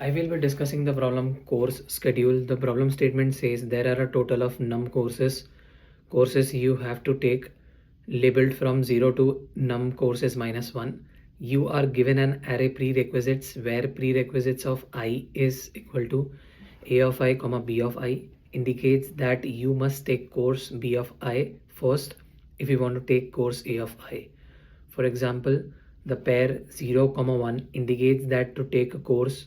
I will be discussing the problem course schedule. The problem statement says there are a total of num courses you have to take labeled from 0 to num courses minus 1. You are given an array prerequisites where prerequisites of I is equal to a of I comma b of I indicates that you must take course b of I first if you want to take course a of I. For example, the pair 0, 1 indicates that to take a course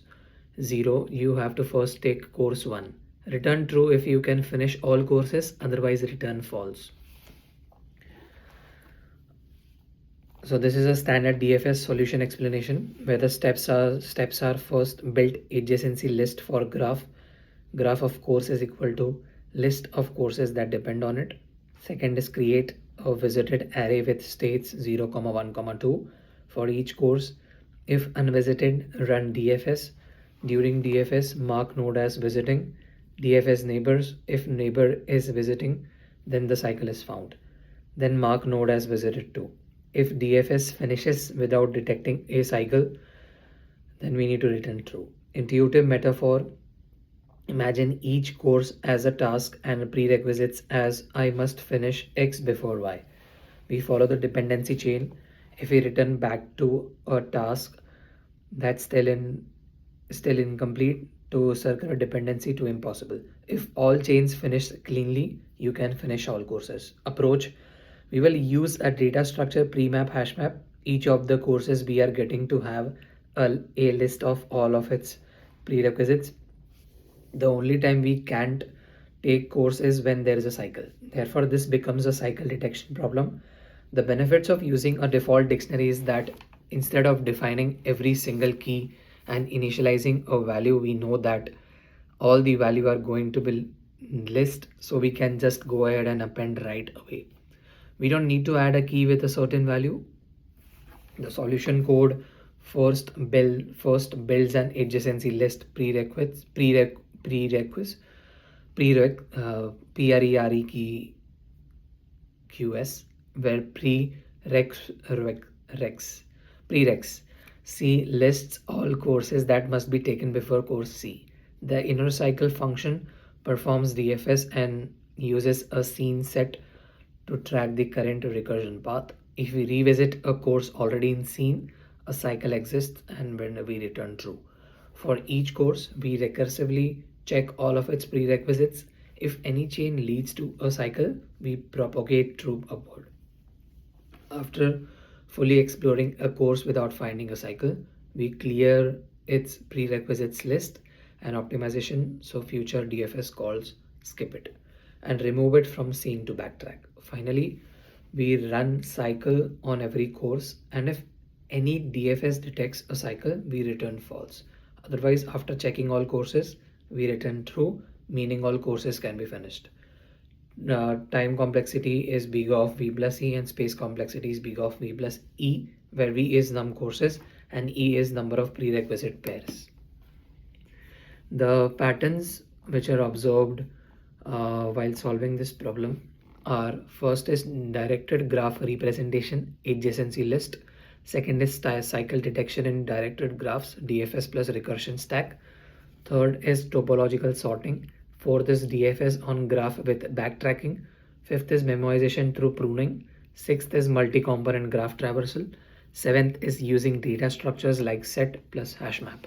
0, you have to first take course 1. Return true if you can finish all courses, otherwise return false. So this is a standard DFS solution explanation where the steps are first build adjacency list for graph. Graph of course is equal to list of courses that depend on it. Second is create a visited array with states 0, 1, 2 for each course. If unvisited, run DFS. During DFS, mark node as visiting. DFS neighbors. If neighbor is visiting, then the cycle is found. Then mark node as visited too. If DFS finishes without detecting a cycle, then we need to return true. Intuitive metaphor. Imagine each course as a task and prerequisites as I must finish X before Y. We follow the dependency chain. If we return back to a task that's still incomplete, to circular dependency to impossible. If all chains finish cleanly, you can finish all courses. Approach. We will use a data structure pre-map hash map. Each of the courses we are getting to have a list of all of its prerequisites. The only time we can't take course is when there is a cycle. Therefore, this becomes a cycle detection problem. The benefits of using a default dictionary is that instead of defining every single key and initializing a value, we know that all the value are going to be list, so we can just go ahead and append right away. We don't need to add a key with a certain value. The solution code first builds an adjacency list prereq key QS where prereqs C lists all courses that must be taken before course C. The inner cycle function performs DFS and uses a scene set to track the current recursion path. If we revisit a course already in scene, a cycle exists and when we return true. For each course, we recursively check all of its prerequisites. If any chain leads to a cycle, we propagate true upward. After fully exploring a course without finding a cycle, we clear its prerequisites list and optimization, so future DFS calls skip it and remove it from scene to backtrack. Finally, we run cycle on every course, and if any DFS detects a cycle, we return false. Otherwise, after checking all courses, we return true, meaning all courses can be finished. Time complexity is big of v plus e and space complexity is big of v plus e, where v is num courses and e is number of prerequisite pairs. The patterns which are observed while solving this problem are: first is directed graph representation adjacency list, second is cycle detection in directed graphs DFS plus recursion stack, third is topological sorting, fourth is DFS on graph with backtracking, fifth is memoization through pruning, sixth is multi-component graph traversal, seventh is using data structures like set plus hash map.